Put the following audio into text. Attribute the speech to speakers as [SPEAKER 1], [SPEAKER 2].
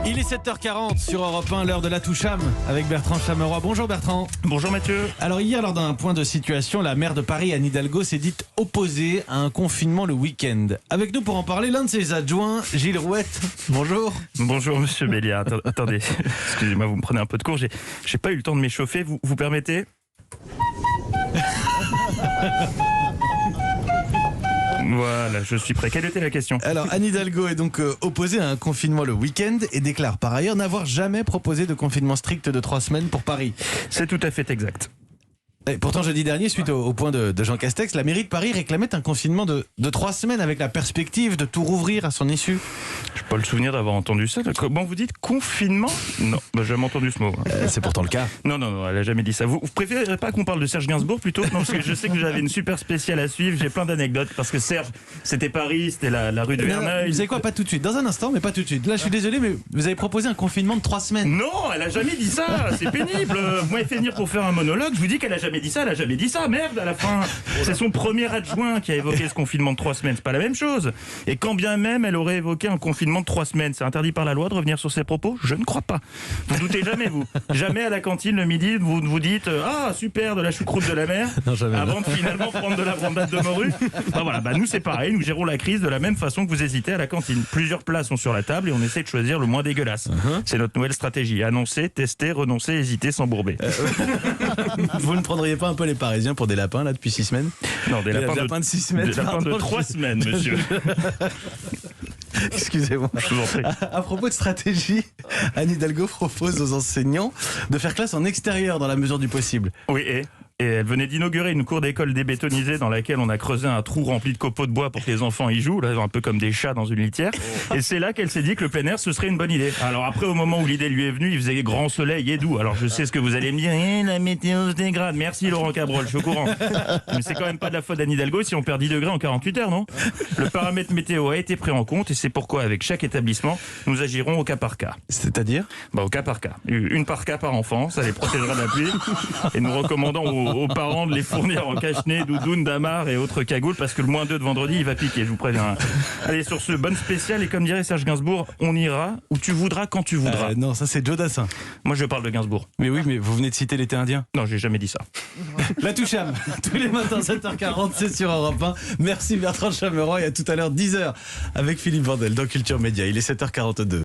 [SPEAKER 1] Il est 7h40 sur Europe 1, l'heure de la Toucham avec Bertrand Chameroy. Bonjour Bertrand.
[SPEAKER 2] Bonjour Mathieu.
[SPEAKER 1] Alors hier, lors d'un point de situation, la maire de Paris, Anne Hidalgo, s'est dite opposée à un confinement le week-end. Avec nous pour en parler, l'un de ses adjoints, Gilles Rouette. Bonjour.
[SPEAKER 2] Bonjour Monsieur Béliard. Attendez, excusez-moi, vous me prenez un peu de cours. J'ai pas eu le temps de m'échauffer. Vous permettez? Voilà, je suis prêt. Quelle était la question?
[SPEAKER 1] Alors Anne Hidalgo est donc opposée à un confinement le week-end et déclare par ailleurs n'avoir jamais proposé de confinement strict de 3 semaines pour Paris.
[SPEAKER 2] C'est tout à fait exact.
[SPEAKER 1] Et pourtant, jeudi dernier, suite au point de Jean Castex, la mairie de Paris réclamait un confinement de 3 semaines avec la perspective de tout rouvrir à son issue.
[SPEAKER 2] Je n'ai pas le souvenir d'avoir entendu ça. Comment vous dites? Confinement? Non, j'ai jamais entendu ce mot.
[SPEAKER 1] C'est pourtant le cas.
[SPEAKER 2] Non, elle a jamais dit ça. Vous préférez pas qu'on parle de Serge Gainsbourg plutôt? Non, parce que je sais que j'avais une super spéciale à suivre. J'ai plein d'anecdotes parce que Serge, c'était Paris, c'était la rue de Verneuil.
[SPEAKER 1] Vous savez quoi? Pas tout de suite. Dans un instant, mais pas tout de suite. Là, je suis désolé, mais vous avez proposé un confinement de 3 semaines.
[SPEAKER 2] Non, elle a jamais dit ça. C'est pénible. Vous m'avez fait venir pour faire un monologue. Je vous dis qu'elle a jamais dit ça. Elle a jamais dit ça. Merde, à la fin. C'est son premier adjoint qui a évoqué ce confinement de 3 semaines. C'est pas la même chose. Et quand bien même elle aurait évoqué un confinement de 3 semaines, c'est interdit par la loi de revenir sur ses propos? Je ne crois pas. Vous doutez jamais, vous. Jamais à la cantine le midi, vous dites ah super, de la choucroute de la mer.
[SPEAKER 1] Non, jamais.
[SPEAKER 2] Avant de finalement prendre de la brandade de morue. Enfin, voilà, nous c'est pareil. Nous gérons la crise de la même façon que vous hésitez à la cantine. Plusieurs plats sont sur la table et on essaie de choisir le moins dégueulasse. C'est notre nouvelle stratégie. Annoncer, tester, renoncer, hésiter, s'embourber.
[SPEAKER 1] Vous ne prendriez pas un peu les Parisiens pour des lapins là depuis 6 semaines?
[SPEAKER 2] Non, des lapins
[SPEAKER 1] de 6 semaines.
[SPEAKER 2] Des lapins de 3 semaines, monsieur.
[SPEAKER 1] Excusez-moi.
[SPEAKER 2] Je vous en prie.
[SPEAKER 1] À propos de stratégie, Anne Hidalgo propose aux enseignants de faire classe en extérieur dans la mesure du possible.
[SPEAKER 2] Oui, et elle venait d'inaugurer une cour d'école débétonisée dans laquelle on a creusé un trou rempli de copeaux de bois pour que les enfants y jouent, là, un peu comme des chats dans une litière. Et c'est là qu'elle s'est dit que le plein air, ce serait une bonne idée. Alors après, au moment où l'idée lui est venue, il faisait grand soleil et doux. Alors je sais ce que vous allez me dire, la météo se dégrade. Merci Laurent Cabrol, je suis au courant. Mais c'est quand même pas de la faute d'Anne Hidalgo si on perd 10 degrés en 48 heures, non? Le paramètre météo a été pris en compte et c'est pourquoi avec chaque établissement, nous agirons au cas par cas.
[SPEAKER 1] C'est-à-dire?
[SPEAKER 2] Au cas par cas. Une par cas par enfant, ça les protégera de la pluie. Et nous recommandons aux parents de les fournir en cache-nez, doudoune, damar et autres cagoules parce que le -2 de vendredi, il va piquer, je vous préviens. Allez, sur ce, bonne spéciale et comme dirait Serge Gainsbourg, on ira où tu voudras quand tu voudras.
[SPEAKER 1] Non, ça c'est Joe Dassin.
[SPEAKER 2] Moi, je parle de Gainsbourg.
[SPEAKER 1] Mais oui, mais vous venez de citer l'été indien.
[SPEAKER 2] Non, j'ai jamais dit ça.
[SPEAKER 1] La Toucham, tous les matins 7h40, c'est sur Europe 1. Merci Bertrand Chameroy, à tout à l'heure 10h avec Philippe Vandel dans Culture Média. Il est 7h42.